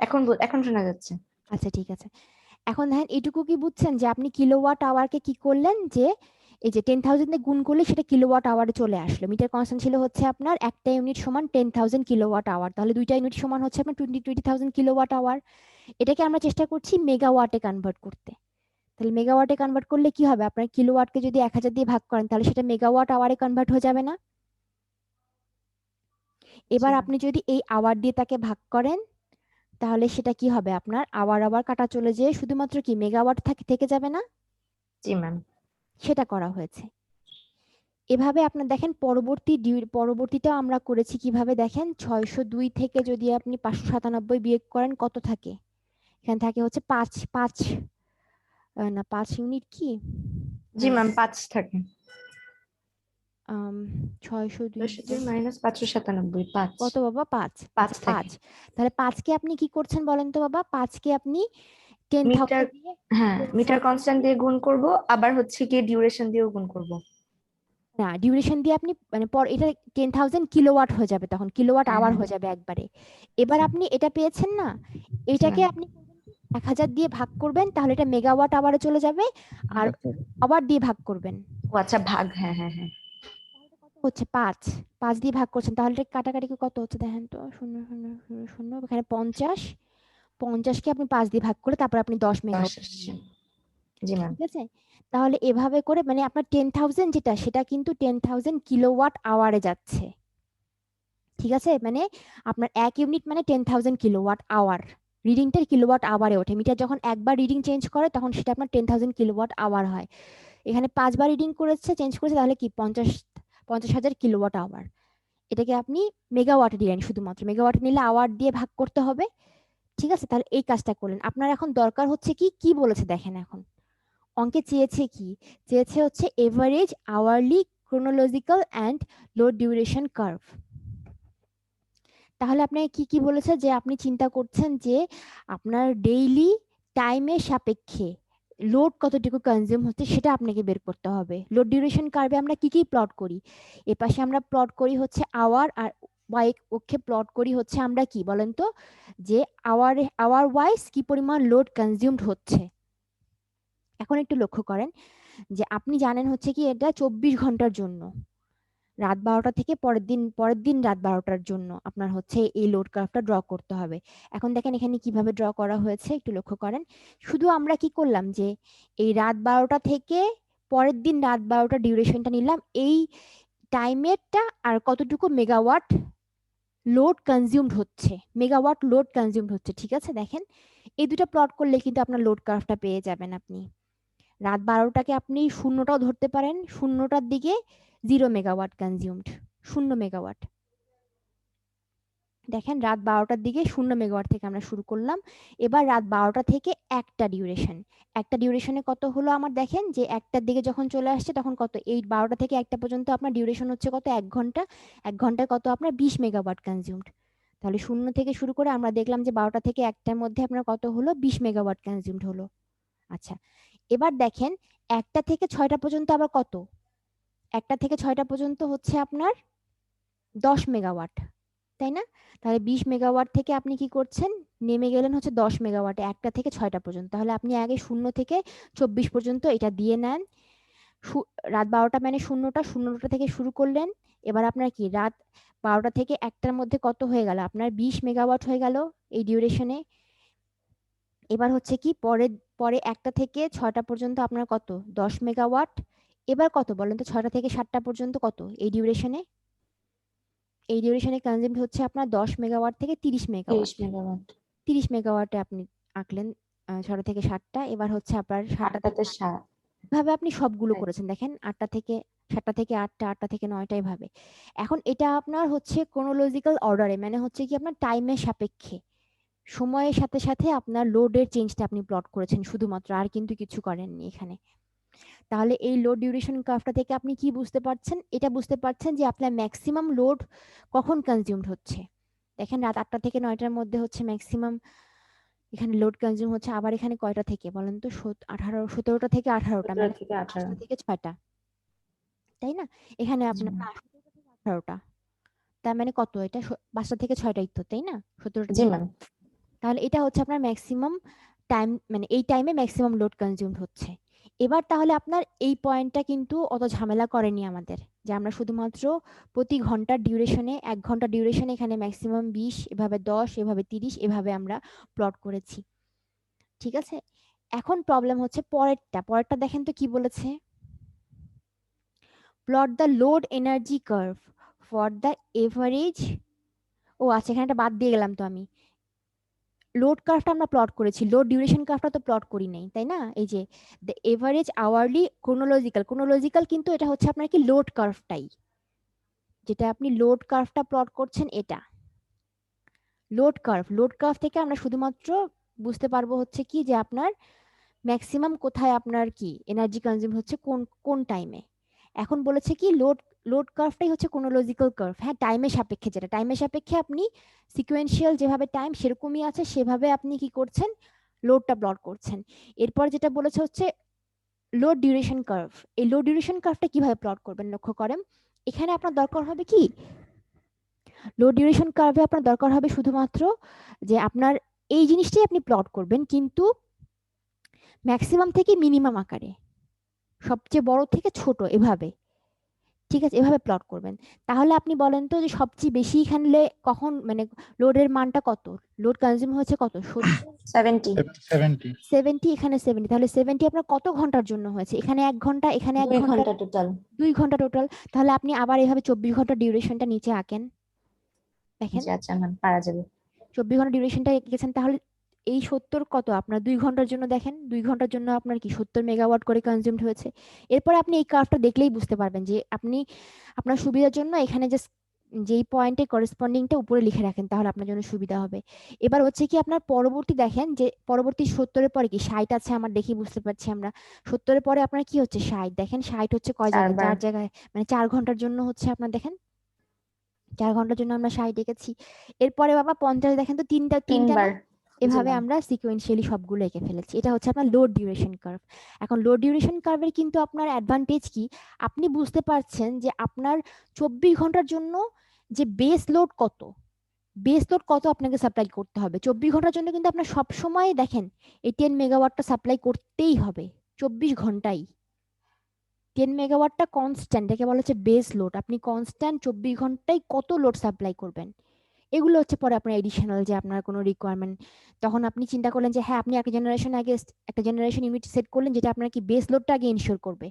এখন শোনা যাচ্ছে। আচ্ছা ঠিক আছে। এখন দেখেন এটুকু কি বুঝছেন যে আপনি কিলোওয়াট আওয়ারকে কি করলেন, যে এই যে 10,000 দিয়ে গুণ করলে সেটা কিলোওয়াট আওয়ারে চলে আসলো। মিটার কনস্ট্যান্ট ছিল হচ্ছে আপনার একটা ইউনিট সমান 10,000 কিলোওয়াট আওয়ার, তাহলে দুইটা ইউনিট সমান হচ্ছে আপনার 20,000 কিলোওয়াট আওয়ার। এটাকে আমরা চেষ্টা করছি মেগাওয়াটে কনভার্ট করতে। তাহলে মেগাওয়াটে কনভার্ট করলে কি হবে, আপনার কিলোওয়াটকে যদি 1000 দিয়ে ভাগ করেন তাহলে সেটা মেগাওয়াট আওয়ারে কনভার্ট হয়ে যাবে না? জি এবার ম্যাম। আপনি যদি এই আওয়ার দিয়ে তাকে ভাগ করেন তাহলে সেটা কি হবে, আপনার আওয়ার আওয়ার কাটা চলে যেয়ে শুধুমাত্র কি মেগাওয়াট থেকে যাবে না? জি ম্যাম। সেটা করা হয়েছে। এভাবে আপনার দেখেন পরবর্তীটাও আমরা করেছি কিভাবে, দেখেন 602 থেকে যদি আপনি 597 বিয়োগ করেন কত থাকে, এখানে থাকে হচ্ছে 5 5 না 5 ইউনিট কি, জি ম্যাম, 5 থাকে। 602 মাইনাস 597, 5। কত বাবা, 5? 5 আচ্ছা থাকে। 5, তাহলে 5কে আপনি কি করছেন বলেন তো বাবা, 5কে আপনি মিটার, 10,000 দিয়ে, হ্যাঁ মিটার 10,000 কনস্ট্যান্ট দিয়ে গুণ করব, আবার হচ্ছে কি ডিউরেশন দিয়েও গুণ করব। না ডিউরেশন দিয়ে আপনি মানে পর এটা 10,000 কিলোওয়াট হয়ে যাবে, তখন কিলোওয়াট হ্যাঁ আওয়ার হ্যাঁ। হয়ে যাবে একবারে। এবার আচ্ছা। আপনি এটা পেয়েছেন না, জি এটাকে ম্যাম। আপনি 1000 দিয়ে ভাগ করবেন, তাহলে এটা মেগাওয়াট আওয়ারে চলে যাবে, আর আবার দিয়ে ভাগ করবেন, ও আচ্ছা, ভাগ, হ্যাঁ হ্যাঁ হ্যাঁ। তাহলে কত হচ্ছে 5, 5 দিয়ে ভাগ করছেন, তাহলে এটা কাটাকাটি করে কত হচ্ছে দেখেন তো, শূন্য শূন্য শূন্য শূন্য, এখানে 50, 50কে আপনি 5 দিয়ে ভাগ করে তারপর আপনি 10 10 মেগাওয়াট আসছে। নিলেন, জি ম্যাম। ঠিক আছে? তাহলে এভাবে করে মানে আপনার 10,000 যেটা, সেটা কিন্তু 10,000 কিলোওয়াট আওয়ারে যাচ্ছে, ঠিক আছে? মানে আপনার 1 ইউনিট মানে 10,000 কিলোওয়াট আওয়ার, রিডিংটা কিলোওয়াট আওয়ারে ওঠে। মিটার যখন একবার রিডিং চেঞ্জ করে তখন সেটা আপনার 10,000 কিলোওয়াট আওয়ার হয়। এখানে 5 বার রিডিং করেছে, চেঞ্জ করেছে, তাহলে কি 50,000 কিলোওয়াট আওয়ার। এটাকে আপনি মেগাওয়াটে দিলেন, শুধুমাত্র মেগাওয়াটে নিলে আওয়ার দিয়ে ভাগ করতে হবে। ঠিক আছে, তাহলে এই কাজটা করলেন। আপনার এখন দরকার হচ্ছে কি, কি বলেছে দেখেন, এখন অঙ্কে চেয়েছে কি, চেয়েছে হচ্ছে average hourly chronological and load duration curve. তাহলে আপনাকে কি কি বলেছে, যে আপনি চিন্তা করছেন যে আপনার ডেইলি টাইমের সাপেক্ষে লোড কতটুকু কনজিউম হচ্ছে সেটা আপনাকে বের করতে হবে। লোড ডিউরেশন কার্ভে আমরা কি কি প্লট করি, এপাশে আমরা প্লট করি হচ্ছে আওয়ার, আর ওয়াই অক্ষে প্লট করি হচ্ছে আমরা কি বলেন তো, যে আওয়ার আওয়ার ওয়াইজ কি পরিমাণ লোড কনজিউমড হচ্ছে। এখন একটু লক্ষ্য করেন যে আপনি জানেন হচ্ছে কি এটা 24 ঘন্টার জন্য, রাত 12টা থেকে পরের দিন রাত 12টার জন্য আপনার হচ্ছে এই লোড কার্ভটা ড্র করতে হবে। এখন দেখেন এখানে কিভাবে ড্র করা হয়েছে একটু লক্ষ্য করেন। শুধু আমরা কি করলাম, যে এই রাত 12টা থেকে পরের দিন রাত 12টা ডিউরেশনটা নিলাম, এই টাইমেরটা আর কতটুকু মেগাওয়াট লোড কনজিউমড হচ্ছে, মেগাওয়াট লোড কনজিউমড হচ্ছে। ঠিক আছে, দেখেন এই দুটো প্লট করলে কিন্তু আপনার লোড কার্ভটা পেয়ে যাবেন আপনি। রাত 12টাকে আপনি শূন্যটাও ধরতে পারেন, শূন্যটার দিকে 0 মেগাওয়াট কনজিউমড, 0 মেগাওয়াট। দেখেন রাত 12টার দিকে 0 মেগাওয়াট থেকে আমরা শুরু করলাম। এবার রাত 12টা থেকে একটা ডিউরেশনে কত হলো আমার, দেখেন যে একটার দিকে যখন চলে আসছে তখন কত, এই 12টা থেকে একটা পর্যন্ত আপনার ডিউরেশন হচ্ছে কত, 1 ঘন্টা। 1 ঘন্টায় কত আপনার 20 মেগাওয়াট কনজিউমড। তাহলে 0 থেকে শুরু করে আমরা দেখলাম যে 12টা থেকে একটার মধ্যে আপনার কত হলো, 20 মেগাওয়াট কনজিউমড হলো। আচ্ছা, এবার দেখেন 1টা থেকে 6টা পর্যন্ত আবার কত, 1টা থেকে 6টা পর্যন্ত হচ্ছে আপনার 10 মেগাওয়াট, তাই না? তাহলে 20 মেগাওয়াট থেকে আপনি কি করছেন, নেমে গেলেন হচ্ছে 10 মেগাওয়াটে 1টা থেকে 6টা পর্যন্ত। তাহলে আপনি আগে 0 থেকে 24 পর্যন্ত এটা দিয়ে নেন। রাত 12টা মানে শূন্যটা থেকে শুরু করলেন। এবার আপনার কি রাত 12টা থেকে একটার মধ্যে কত হয়ে গেল, আপনার 20 মেগাওয়াট হয়ে গেল এই ডিউরেশনে। এবার হচ্ছে কি পরে পরে 1টা থেকে 6টা পর্যন্ত আপনার কত, 10 মেগাওয়াট। এবার কত বলেন তো, 6টা থেকে 7টা পর্যন্ত কত এই ডিউরেশনে, এই ডিউরেশনে কনজিউমড হচ্ছে আপনার 10 মেগাওয়াট থেকে 30 মেগাওয়াট। 30 মেগাওয়াট। 30 মেগাওয়াটে আপনি আঁকলেন 6টা থেকে 7টা। এবার হচ্ছে আপনার 7টা থেকে 8টাতে 8টা, এভাবে আপনি সবগুলো রাইট। করেছেন দেখেন, 8টা থেকে 7টা থেকে 8টা, 8টা থেকে 9টা এভাবে। এখন এটা আপনার হচ্ছে ক্রোনোলজিক্যাল অর্ডারে, মানে হচ্ছে কি আপনার টাইমের সাপেক্ষে সময়ের সাথে সাথে আপনার লোডের চেঞ্জটা আপনি প্লট করেছেন শুধুমাত্র, আর কিন্তু কিছু করেননি এখানে। তাহলে এই লোড ডিউরেশন কার্ভটা থেকে আপনি কি বুঝতে পারছেন, এটা বুঝতে পারছেন যে আপনার ম্যাক্সিমাম লোড কখন কনজিউমড হচ্ছে। দেখেন রাত 8টা থেকে 9টার মধ্যে হচ্ছে ম্যাক্সিমাম এখানে লোড কনজিউম হচ্ছে। আবার এখানে কয়টা থেকে বলেন তো, 17টা থেকে 18টা, 17 মানে থেকে 18। 5টা থেকে 6টা, তাই না? এখানে জি আপনার ম্যাম। 17টা থেকে 18টা, তার মানে কত এটা, 5টা থেকে 6টাই তো, তাই না? 17টা জি থেকে, ম্যাম। তাহলে এটা হচ্ছে আপনার ম্যাক্সিমাম টাইম, মানে এই টাইমে ম্যাক্সিমাম লোড কনজিউমড হচ্ছে। এবার তাহলে আপনার এই পয়েন্টটা কিন্তু অত ঝামেলা করেনি আমাদের, যে আমরা শুধুমাত্র প্রতি ঘন্টার ডিউরেশনে, 1 ঘন্টা ডিউরেশনে এখানে ম্যাক্সিমাম 20, এভাবে 10, এভাবে 30, এভাবে আমরা প্লট করেছি। ঠিক আছে, এখন প্রবলেম হচ্ছে পরেরটা দেখেন তো কি বলেছে, plot the load energy curve for the average. ও আচ্ছা, এখানে একটা বাদ দিয়ে গেলাম তো আমি, লোড কার্ভটা আমরা প্লট করেছি, লোড ডিউরেশন কার্ভটা তো প্লট করি নাই, তাই না? এই যে দ্য এভারেজ আওয়ারলি ক্রোনোলজিক্যাল কিন্তু এটা হচ্ছে আপনার কি লোড কার্ভটাই, যেটা আপনি লোড কার্ভটা প্লট করছেন, এটা লোড কার্ভ থেকে আমরা শুধুমাত্র বুঝতে পারবো হচ্ছে কি যে আপনার ম্যাক্সিমাম কোথায় আপনার কি এনার্জি কনজিউম হচ্ছে, কোন কোন টাইমে। এখন বলেছে কি লোড লোড কার্ভটাই হচ্ছে ক্রোনোলজিক্যাল কার্ভ, হ্যাঁ টাইমের সাপেক্ষে, যেটা টাইমের সাপেক্ষে আপনি সিকোয়েন্সিয়াল যেভাবে টাইম সেরকমই আছে সেভাবে আপনি কি করছেন, লোডটা প্লট করছেন। এরপর যেটা বলেছে হচ্ছে লোড ডিউরেশন কার্ভ। এই লোড ডিউরেশন কার্ভটা কিভাবে প্লট করবেন লক্ষ্য করেন, এখানে আপনার দরকার হবে কি, লোড ডিউরেশন কার্ভে আপনার দরকার হবে শুধুমাত্র যে আপনার এই জিনিসটাই আপনি প্লট করবেন, কিন্তু ম্যাক্সিমাম থেকে মিনিমাম আকারে, সবচেয়ে বড় থেকে ছোট এভাবে। ঠিক আছে, এভাবে প্লট করবেন। তাহলে আপনি বলেন তো যে সবচেয়ে বেশি এখানে কখন, মানে লোডের মানটা কত, লোড কনজিউম হচ্ছে কত, 70। 70 70, এখানে 70, তাহলে 70 আপনার কত ঘন্টার জন্য হয়েছে, এখানে 1 ঘন্টা, এখানে 2 1 ঘন্টা, ঘন্টা টোটাল। 2 ঘন্টা টোটাল। তাহলে আপনি আবার এভাবে 24 ঘন্টা ডিউরেশনটা নিচে আঁকেন, দেখেন জি আচ্ছা ম্যাম, পারা যাবে। 24 ঘন্টা ডিউরেশনটা এঁকেছেন। তাহলে এই 70 কত আপনার 2 ঘন্টার জন্য, দেখেন 2 ঘন্টার জন্য আপনার কি 70 মেগাওয়াট করে কনজিউমড হয়েছে। এরপর আপনি এই কার্ভটা দেখলেই বুঝতে পারবেন যে আপনি আপনার সুবিধার জন্য এখানে জাস্ট যেই পয়েন্টে করেসপন্ডিংটা উপরে লিখে রাখেন তাহলে আপনার জন্য সুবিধা হবে। এবার হচ্ছে কি আপনার পরবর্তী দেখেন যে পরবর্তী 70-এর পরে কি 60 আছে আমার, দেখি বুঝতে পারছি আমরা 70-এর পরে আপনার কি হচ্ছে 60, দেখেন 60 হচ্ছে কয় জায়গায়, 4 বার। 4 জায়গায়, মানে 4 ঘন্টার জন্য হচ্ছে আপনার, দেখেন 4 ঘন্টার জন্য আমরা 60 এঁকেছি। এরপরে বাবা 50 দেখেন তো তিনটা 3 তিনটা না, বার। জি এভাবে ম্যাম। আমরা সিকোয়েন্সিয়ালি সবগুলো এঁকে ফেলেছি। এটা হচ্ছে আপনার লোড ডিউরেশন কার্ভ। এখন লোড ডিউরেশন কার্ভের কিন্তু আপনার অ্যাডভান্টেজ কি, আপনি বুঝতে পারছেন যে আপনার 24 ঘন্টার জন্য যে বেস লোড কত, বেস লোড কত আপনাকে সাপ্লাই করতে হবে 24 ঘন্টার জন্য, কিন্তু আপনার সব সময় দেখেন এই 10 মেগাওয়াটটা সাপ্লাই করতেই হবে 24 ঘন্টাই। 10 মেগাওয়াটটা কনস্ট্যান্ট, এটাকে বলা হচ্ছে বেস লোড। আপনি কনস্ট্যান্ট 24 ঘন্টায় কত লোড সাপ্লাই করবেন, এগুলো হচ্ছে পরে আপনার এডিশনাল যে আপনার কোনো রিকোয়ারমেন্ট। তখন আপনি চিন্তা করলেন যে হ্যাঁ আপনি একটা জেনারেশন আগে একটা জেনারেশন ইউনিট সেট করলেন যেটা আপনার কি বেস লোডটা আগে ইনশিওর করবে,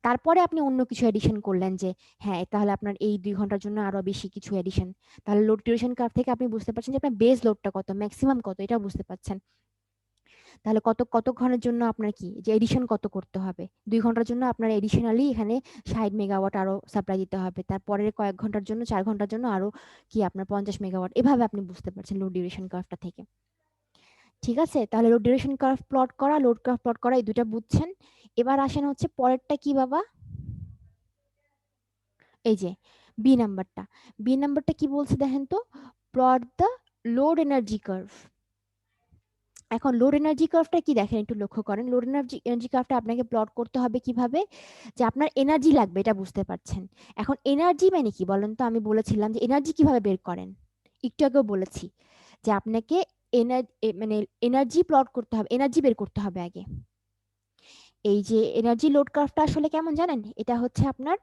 তারপরে আপনি অন্য কিছু এডিশন করলেন যে হ্যাঁ তাহলে আপনার এই 2 ঘন্টার জন্য আরো বেশি কিছু এডিশন। তাহলে লোড ডিউরেশন কার্ভ থেকে আপনি বুঝতে পারছেন যে আপনার বেস লোডটা কত, ম্যাক্সিমাম কত, এটা বুঝতে পারছেন। তাহলে কতক্ষণের জন্য আপনার কি যে এডিশন কত করতে হবে, 2 ঘন্টার জন্য আপনার এডিশনালি এখানে 60 মেগাওয়াট আরো সাপ্লাই দিতে হবে, তারপরের কয়েক ঘন্টার জন্য 4 ঘন্টার জন্য আরো কি আপনার 50 মেগাওয়াট, এভাবে আপনি বুঝতে পারছেন লোড ডিউরেশন কার্ভটা থেকে। ঠিক আছে, তাহলে লোড ডিউরেশন কার্ভ প্লট করা, লোড কার্ভ প্লট করা, এই দুটা বুঝছেন। এবার আসেন হচ্ছে পরেরটা কি বাবা, এই যে বি নাম্বারটা। বি নাম্বারটা কি বলছে দেখেন তো, plot the load energy curve. এখন লোড এনার্জি কার্ভটা কি দেখেন একটু লক্ষ্য করেন, লোড এনার্জি কার্ভটা আপনাকে প্লট করতে হবে কিভাবে, যে আপনার এনার্জি লাগবে এটা বুঝতে পারছেন। এখন এনার্জি মানে কি বলেন তো, আমি বলেছিলাম যে এনার্জি কিভাবে বের করেন, একটু আগেও বলেছি যে আপনাকে মানে এনার্জি প্লট করতে হবে, এনার্জি বের করতে হবে আগে। এই যে এনার্জি লোড কার্ভটা আসলে কেমন জানেন, এটা হচ্ছে আপনার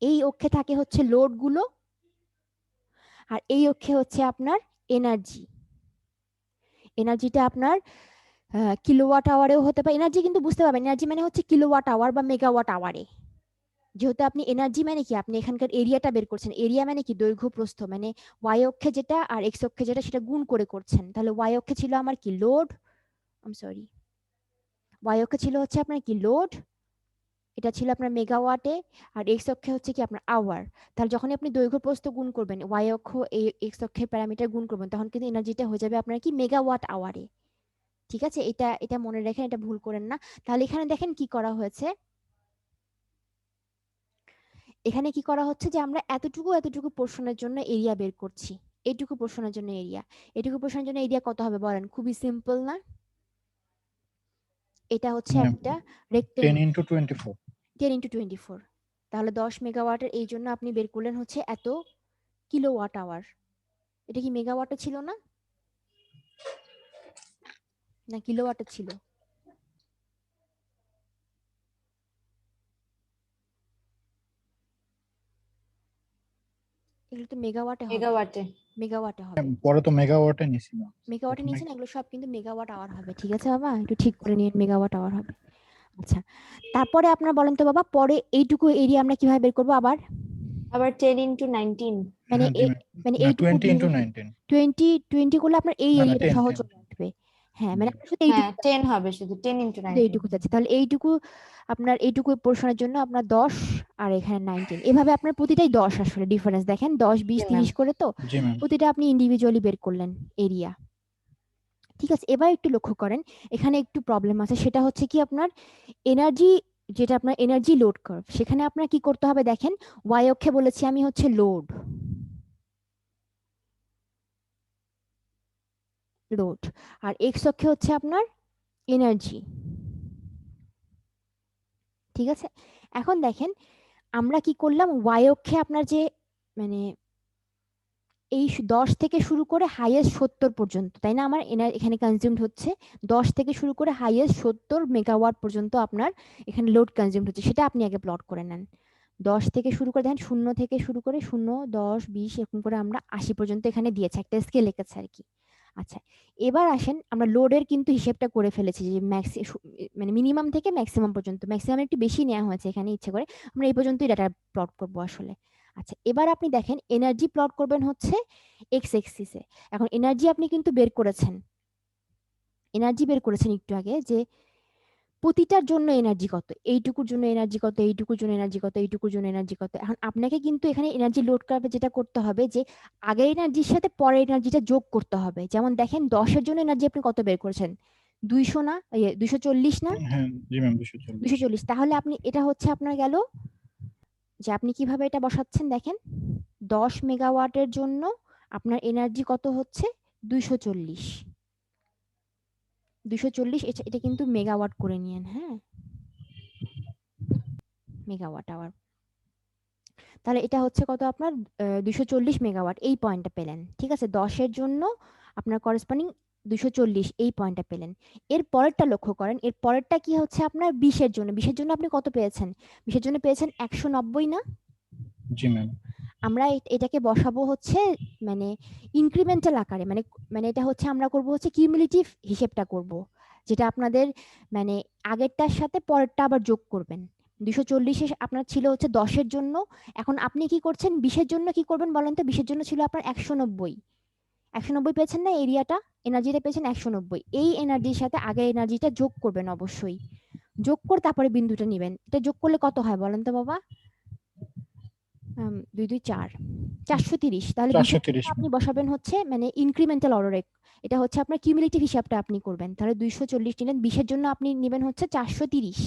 এই অক্ষে থাকে হচ্ছে লোড গুলো, আর এই অক্ষে হচ্ছে আপনার এনার্জি। এনার্জিটা আপনার কিলোওয়াট আওয়ারেও হতে পারে, এনার্জি কিন্তু বুঝতে পারবেন এনার্জি মানে হচ্ছে কিলোওয়াট আওয়ার বা মেগাওয়াট আওয়ারে। যেহেতু আপনি এনার্জি মানে কি আপনি এখানকার এরিয়াটা বের করছেন, এরিয়া মানে কি দৈর্ঘ্য প্রস্থ, মানে ওয়াই অক্ষে যেটা আর এক্স অক্ষে যেটা সেটা গুণ করে করছেন। তাহলে ওয়াই অক্ষে ছিল আমার কি লোড, সরি, ওয়াই অক্ষে ছিল হচ্ছে আপনার কি লোড, এটা ছিল আপনার মেগাওয়াটে, আর এক্স অক্ষে হচ্ছে কি আপনার আওয়ার। তাহলে যখন আপনি দৈর্ঘ্য প্রস্থ গুণ করবেন ওয়াই অক্ষ এক্স অক্ষের প্যারামিটার গুণ করবেন, তখন কিন্তু এনার্জিটা হয়ে যাবে আপনার কি মেগাওয়াট আওয়ারে। ঠিক আছে, এটা এটা মনে রাখেন, এটা ভুল করেন না। তাহলে এখানে দেখেন কি করা হয়েছে, এখানে কি করা হচ্ছে যে আমরা এতটুকু এতটুকু পোর্শনের জন্য এরিয়া বের করছি, এইটুকু পোর্শনের জন্য এরিয়া, এটুকু পোর্শনের জন্য এরিয়া কত হবে বলেন, খুবই সিম্পল না, এটা হচ্ছে একটা 10 রেক্টেঙ্গেল, into 24 10 × 24, তাহলে 10 মেগাওয়াটের এই জন্য আপনি বের করলেন হচ্ছে এত কিলোওয়াট আওয়ার। এটা কি মেগাওয়াটে ছিল না, না কিলোওয়াটে ছিল, এগুলো তো মেগাওয়াটে হবে, মেগাওয়াটে। মেগাওয়াটে হবে, পরে তো মেগাওয়াটে নিছিল মেগাওয়াটে নিয়েছেন, এগুলো সব কিন্তু মেগাওয়াট আওয়ার হবে। ঠিক আছে বাবা, একটু ঠিক করে নিন, মেগাওয়াট আওয়ার হবে। আচ্ছা, তারপরে আপনার বলেন তো বাবা পরে এইটুকু এরিয়া আমরা কিভাবে বের করবো আবার, আবার 10 into 19। মানে হ্যাঁ জি ম্যাম, মানে না এইটুকু 20 into দিয়ে 19, 20 করলে আপনার এই না না এরিয়াটা 10 সহ 10 চলে আসবে। হ্যাঁ মানে আপনার শুধু হ্যাঁ এইটুকু, 10 হবে, শুধু 10 into শুধু 19। এইটুকু যাচ্ছে, তাহলে এইটুকু আপনার এইটুকু পোর্শনের জন্য আপনার 10 আর এখানে 19, এভাবে আপনার প্রতিটাই 10 আসলে ডিফারেন্স দেখেন 10 20 জি ম্যাম। 30 করে, তো জি ম্যাম। প্রতিটা আপনি ইন্ডিভিজুয়ালি বের করলেন এরিয়া। ঠিক আছে, এবার একটু লক্ষ্য করেন এখানে একটু প্রবলেম আছে, সেটা হচ্ছে কি আপনার এনার্জি, যেটা আপনার এনার্জি লোড কার্ভ, সেখানে আপনার কি করতে হবে দেখেন, ওয়াই অক্ষে বলেছি আমি হচ্ছে লোড, লোড, আর এক্স অক্ষে হচ্ছে আপনার এনার্জি। ঠিক আছে, এখন দেখেন আমরা কি করলাম, ওয়াই অক্ষে আপনার যে মানে এই 10 থেকে শুরু করে হাইয়েস্ট 70 পর্যন্ত, তাই না, আমার এখানে কনজিউমড হচ্ছে 10 থেকে শুরু করে হাইয়েস্ট 70 মেগাওয়াট পর্যন্ত আপনার এখানে লোড কনজিউমড হচ্ছে, সেটা আপনি আগে প্লট করে নেন। 10 থেকে শুরু করে দেখেন, 0 থেকে শুরু করে 0 10 20 এরকম করে আমরা 80 পর্যন্ত এখানে দিয়েছে, একটা স্কেল এঁকেছে আর কি। আচ্ছা, এবার আসেন আমরা লোডের কিন্তু হিসেবটা করে ফেলেছি যে মানে মিনিমাম থেকে ম্যাক্সিমাম পর্যন্ত, ম্যাক্সিমাম একটু বেশি নেওয়া হয়েছে এখানে ইচ্ছে করে, আমরা এই পর্যন্তই ডাটা প্লট করবো আসলে। আচ্ছা, এবার আপনি দেখেন এনার্জি প্লট করবেন হচ্ছে এক্স এক্সিসে। এখন এনার্জি আপনি কিন্তু বের করেছেন, এনার্জি বের করেছেন একটু আগে যে প্রতিটার জন্য এনার্জি কত, এইটুকুর জন্য এনার্জি কত, এইটুকুর জন্য এনার্জি কত, এইটুকুর জন্য এনার্জি কত। এখন আপনাকে কিন্তু এখানে এনার্জি লোড কার্ভে যেটা করতে হবে যে আগের এনার্জির সাথে পরের এনার্জিটা যোগ করতে হবে। যেমন দেখেন 10-এর জন্য এনার্জি আপনি কত বের করেছেন, 200 না, 240 না, হ্যাঁ জি ম্যাম 240। 240। তাহলে আপনি এটা হচ্ছে আপনার গেল যে আপনি কিভাবে এটা বসাচ্ছেন দেখেন, 10 মেগাওয়াটের জন্য আপনার এনার্জি কত হচ্ছে 240। 240 এটা কিন্তু মেগাওয়াট করে নিয়েন, হ্যাঁ, মেগাওয়াট আওয়ার। তাহলে এটা হচ্ছে কত আপনার 240 মেগাওয়াট, এই পয়েন্টটা পেলেন। ঠিক আছে, 10-এর জন্য আপনার করেসপন্ডিং 240, এই পয়েন্টটা পেলেন। এর পরেরটা লক্ষ্য করেন, এর পরেরটা কি হচ্ছে আপনার 20-এর জন্য। 20-এর জন্য আপনি কত পেয়েছেন, 20-এর জন্য পেয়েছেন 190 না। জি ম্যাম। আমরা এটাকে বসাবো হচ্ছে মানে ইনক্রিমেন্টাল আকারে, মানে মানে এটা হচ্ছে আমরা করব হচ্ছে কিউমুলেটিভ হিসেবটা করব, যেটা আপনাদের মানে আগেরটার সাথে পরেরটা আবার যোগ করবেন। 240 আপনার ছিল হচ্ছে 10-এর জন্য, এখন আপনি কি করছেন 20-এর জন্য কি করবেন বলেন তো। 20-এর জন্য ছিল আপনার 190, 190 পেয়েছেন না, এরিয়াটা এনার্জিটা পেয়েছেন 190। এই এনার্জির সাথে আগের এনার্জিটা যোগ করবেন অবশ্যই, যোগ করে তারপরে বিন্দুটা নেবেন। এটা যোগ করলে কত হয় বলেন তো বাবা, 2 2 4 430। তাহলে 430 আপনি বসাবেন হচ্ছে মানে ইনক্রিমেন্টাল অর্ডারে, এটা হচ্ছে আপনার কিউমুলেটিভ হিসাবটা আপনি করবেন। তাহলে 240 নিলেন, 20-এর জন্য আপনি নেবেন হচ্ছে 430।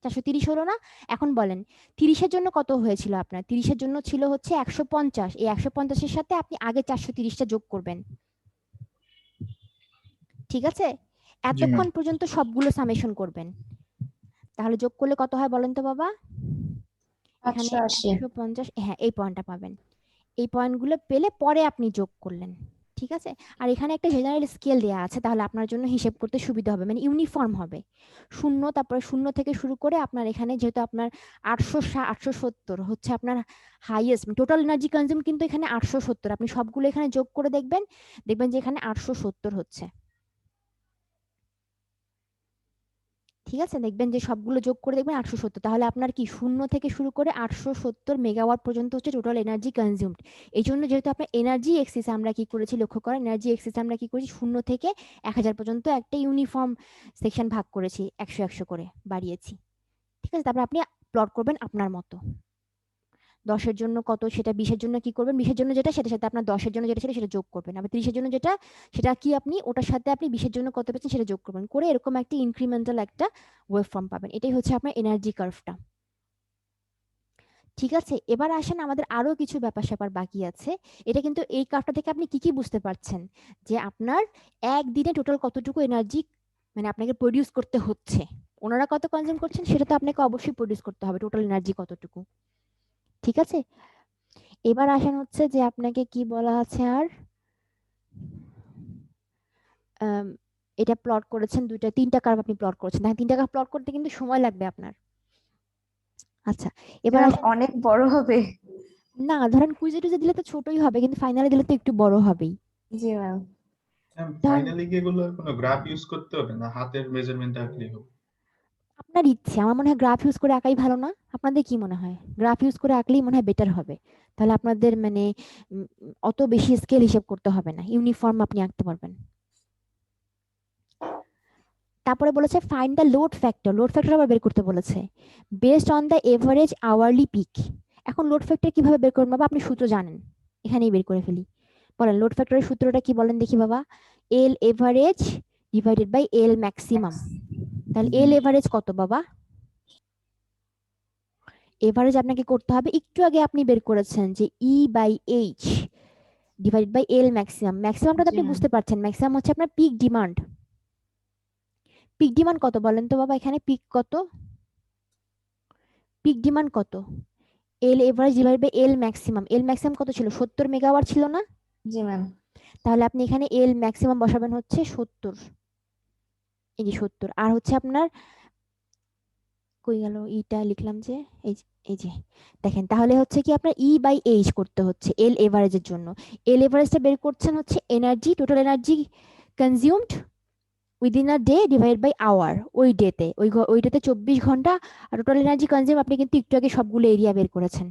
430 হলো না। এখন বলেন 30-এর জন্য কত হয়েছিল আপনার, 30-এর জন্য ছিল হচ্ছে 150। এই 150-এর সাথে আপনি আগে 430টা যোগ করবেন। ঠিক আছে, জি ম্যাম। এতক্ষণ পর্যন্ত সবগুলো সামেশন করবেন। তাহলে যোগ করলে কত হয় বলেন তো বাবা, এখানে 880। 150, হ্যাঁ এই পয়েন্টটা পাবেন। এই পয়েন্টগুলো পেলে পরে আপনি যোগ করলেন। ঠিক আছে, আর এখানে একটা জেনারেল স্কেল দেওয়া আছে, তাহলে আপনার জন্য হিসেব করতে সুবিধা হবে, মানে ইউনিফর্ম হবে। শূন্য, তারপরে শূন্য থেকে শুরু করে আপনার এখানে যেহেতু আপনার 870 হচ্ছে আপনার হাইয়েস্ট টোটাল এনার্জি কনজিউম, কিন্তু এখানে 870 আপনি সবগুলো এখানে যোগ করে দেখবেন, দেখবেন যে এখানে 870 হচ্ছে। ঠিক আছে, দেখবেন যে সবগুলো যোগ করে দেখবেন 870। তাহলে আপনার কি শূন্য থেকে শুরু করে 870 মেগাওয়াট পর্যন্ত হচ্ছে টোটাল এনার্জি কনজিউমড। এই জন্য যেহেতু আপনার এনার্জি এক্সিস আমরা কি করেছি লক্ষ্য করেন, এনার্জি এক্সিস আমরা কি করেছি শূন্য থেকে 1000 পর্যন্ত একটা ইউনিফর্ম সেকশন ভাগ করেছি, 100 100 করে বাড়িয়েছি। ঠিক আছে, তারপর আপনি প্লট করবেন আপনার মতো, 10-এর জন্য কত সেটা, 20-এর জন্য কি করবেন, 20-এর জন্য যেটা সেটার সাথে আপনার 10-এর জন্য যেটা ছিল সেটা যোগ করবেন, আবার 30-এর জন্য যেটা সেটা কি আপনি ওটার সাথে আপনি 20-এর জন্য কত পেয়েছেন সেটা যোগ করবেন, করে এরকম একটা ইনক্রিমেন্টাল একটা ওয়েভ ফর্ম পাবেন। এটাই হচ্ছে আপনার এনার্জি কার্ভটা। ঠিক আছে, এবার আসেন আমাদের আরো কিছু ব্যাপার স্যাপার বাকি আছে। এটা কিন্তু এই কার্ভটা থেকে আপনি কি কি বুঝতে পারছেন যে আপনার একদিনে টোটাল কতটুকু এনার্জি মানে আপনাকে প্রডিউস করতে হচ্ছে। ওনারা কত কনজিউম করছেন সেটা তো আপনাকে অবশ্যই প্রডিউস করতে হবে, টোটাল এনার্জি কতটুকু। ঠিক আছে, এবার আসেন হচ্ছে যে আপনাকে কি বলা আছে আর আম, এটা প্লট করেছেন দুইটা তিনটা কার্ভ আপনি প্লট করেছেন, দেখেন তিনটা কার্ভ প্লট করতে কিন্তু সময় লাগবে আপনার। আচ্ছা, এবার ম্যাম আসেন, অনেক বড় হবে। না ধরেন কুইজে টুইজে দিলে তো ছোটই হবে, কিন্তু ফাইনালে দিলে তো একটু বড় হবেই। জি ম্যাম। ধরেন ফাইনালি কি এগুলো কোনো গ্রাফ ইউজ করতে হবে না হাতের মেজারমেন্ট রাখলেই হবে? আপনার ইচ্ছে, আমার মনে হয় গ্রাফ ইউজ করে আঁকাই ভালো না, আপনাদের কি মনে হয়? গ্রাফ ইউজ করে আঁকলেই মনে হয় বেটার হবে, তাহলে আপনাদের মানে অত বেশি স্কেল হিসেব করতে হবে না, ইউনিফর্ম আপনি আঁকতে পারবেন। তারপরে বলেছে find the load factor, load factor আবার বের করতে বলেছে based on the average hourly peak. এখন লোড ফ্যাক্টর কিভাবে বের করবেন বাবা, আপনি সূত্র জানেন, এখানেই বের করে ফেলি। বলেন লোড ফ্যাক্টরের সূত্রটা কি বলেন দেখি বাবা, L average divided by L maximum. তাহলে এল এভারেজ কত বাবা, এভারেজ আপনাকে করতে হবে, একটু আগে আপনি বের করেছেন যে E by H divided by L maximum. ম্যাক্সিমামটা তো জি আপনি ম্যাম। বুঝতে পারছেন, ম্যাক্সিমাম হচ্ছে আপনার পিক ডিমান্ড। পিক ডিমান্ড কত বলেন তো বাবা, এখানে পিক কত, পিক ডিমান্ড কত, L average divide by L maximum. L maximum কত ছিল, 70 মেগাওয়াট ছিল না। জি ম্যাম। তাহলে আপনি এখানে এল ম্যাক্সিমাম বসাবেন হচ্ছে 70, এই যে 70, আর হচ্ছে আপনার কই গেল ইটা লিখলাম যে এই যে দেখেন, তাহলে হচ্ছে কি আপনার ই বাই এইচ করতে হচ্ছে এল এভারেজের জন্য। এল এভারেজটা বের করছেন হচ্ছে energy, total energy consumed within a day divide by hour, ওই ডেতে ওই ডেতে 24 ঘন্টা, আর টোটাল এনার্জি কনজিউম আপনি কিন্তু একটু আগে সবগুলো এরিয়া বের করেছেন,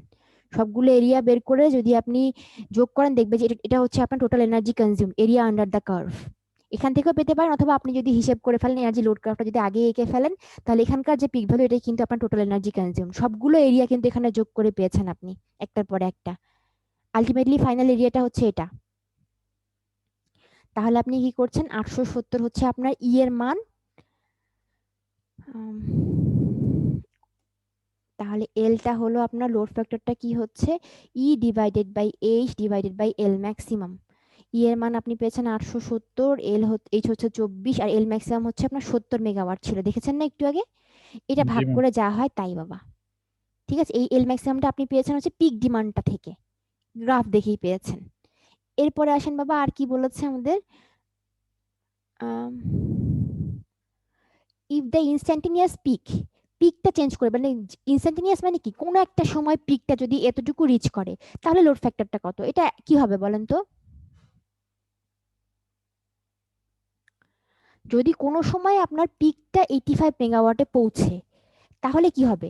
সবগুলো এরিয়া বের করে যদি আপনি যোগ করেন দেখবে যে এটা হচ্ছে আপনার total energy consume area under the curve. এখান থেকেও পেতে পারেন, অথবা আপনি যদি হিসেব করে ফেলেন এনার্জি লোড কার্ভটা যদি আগে এঁকে ফেলেন, তাহলে এখানকার যে পিক ভ্যালু এটাই কিন্তু আপনার টোটাল এনার্জি কনজিউম, সবগুলো এরিয়া কিন্তু এখানে যোগ করে পেয়েছেন আপনি একটার পরে একটা। আলটিমেটলি ফাইনাল এরিয়াটা হচ্ছে এটা। তাহলে আপনি কি করছেন, 870 হচ্ছে আপনার ই এর মান। তাহলে এলটা হলো আপনার লোড ফ্যাক্টরটা কি হচ্ছে, E divided by H divided by L maximum. E এর মান আপনি পেয়েছেন 870, এইচ হচ্ছে 24, আর এল ম্যাক্সিমাম হচ্ছে আপনার 70 মেগাওয়াট ছিল, দেখেছেন না একটু আগে? এটা জি ভাগ ম্যাম। করে যা হয় তাই বাবা। ঠিক আছে, এই এল ম্যাক্সিমামটা আপনি পেয়েছেন হচ্ছে পিক ডিমান্ডটা থেকে, গ্রাফ দেখেই পেয়েছেন। এরপরে আসেন বাবা, আর কি বলেছে আমাদের, ইফ দ্য ইনস্ট্যান্টেনিয়াস পিকটা চেঞ্জ করে, মানে ইনস্ট্যান্টেনিয়াস মানে কি, কোনো একটা সময় পিকটা যদি এতটুকু রিচ করে তাহলে লোড ফ্যাক্টরটা কত, এটা কি হবে বলেন তো? যদি কোনো সময় আপনার পিকটা 85 মেগাওয়াটে পৌঁছে তাহলে কি হবে,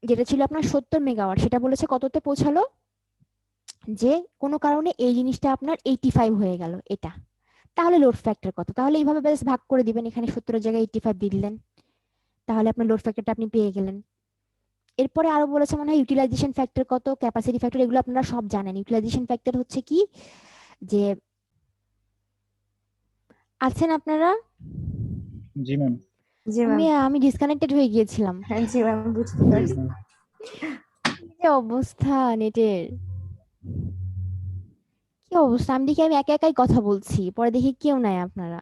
যেটা ছিল আপনার 70 মেগাওয়াট সেটা বলেছে কততে পৌঁছালো, যে কোনো কারণে এই জিনিসটা আপনার 85 হয়ে গেল এটা, তাহলে লোড ফ্যাক্টর কত, তাহলে এইভাবে ব্যাস ভাগ করে দিবেন, এখানে 70 এর জায়গায় 85 দিলেন, তাহলে আপনার লোড ফ্যাক্টরটা আপনি পেয়ে গেলেন। এরপরে আরো বলেছে মনে হয় ইউটিলাইজেশন ফ্যাক্টর কত, ক্যাপাসিটি ফ্যাক্টর, এগুলো আপনারা সব জানেন। ইউটিলাইজেশন ফ্যাক্টর হচ্ছে কি, যে আছেন আপনারা, জি ম্যাম। জি ম্যাম। আমি ডিসকানেক্টেড হয়ে গিয়েছিলাম। হ্যাঁ, জি ম্যাম, বুঝতে জি পারছি। ম্যাম। কি যে অবস্থা নেটের, কি অবস্থা, আমি দেখি আমি একা একাই কথা বলছি, পরে দেখি কেউ নাই আপনারা।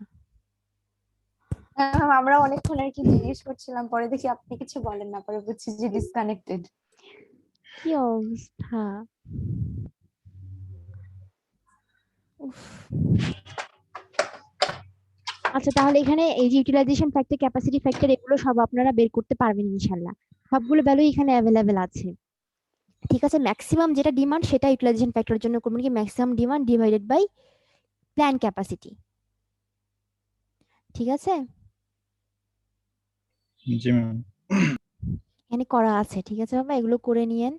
আমরা অনেকক্ষণ আর কি জিজ্ঞেস করছিলাম, পরে দেখি আপনি কিছু বলেন না, পরে বুঝছি যে ডিসকানেক্টেড। কি অবস্থা, উফ। আচ্ছা তাহলে এখানে এই যে ইউটিলাইজেশন ফ্যাক্টর, ক্যাপাসিটি ফ্যাক্টর, এগুলো সব আপনারা বের করতে পারবেন ইনশাল্লাহ, সবগুলো ভ্যালু এখানে অ্যাভেলেবেল আছে। ঠিক আছে, ম্যাক্সিমাম যেটা ডিমান্ড সেটা ইউটিলাইজেশন ফ্যাক্টরের জন্য করবেন কি, maximum demand divided by plant capacity. ঠিক আছে, জি ম্যাম। এখানে করা আছে, ঠিক আছে বাবা, এগুলো করে নিয়েন।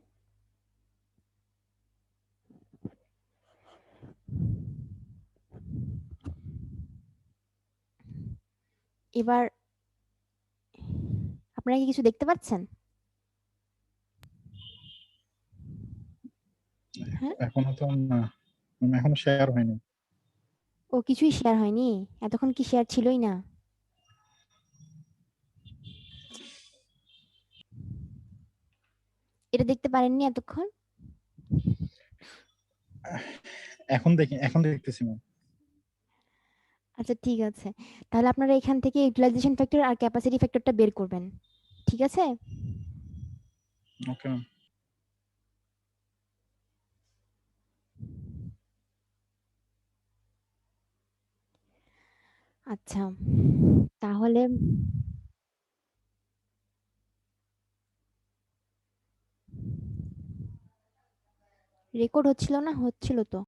এবার আপনারা কি কিছু দেখতে পাচ্ছেন? হ্যাঁ, এখনো তো না ম্যাম, এখনো শেয়ার হয়নি। ও কিছুই শেয়ার হয়নি, এতক্ষণ কি শেয়ার ছিলই না? এটা দেখতে পারেননি এতক্ষণ? এখন দেখতেছি ম্যাম। আচ্ছা ঠিক আছে, তাহলে আপনারা এখান থেকে ইউটিলাইজেশন ফ্যাক্টর আর ক্যাপাসিটি ফ্যাক্টরটা বের করবেন। ঠিক আছে, ওকে ম্যাম। আচ্ছা তাহলে রেকর্ড হচ্ছিল না, হচ্ছিল তো?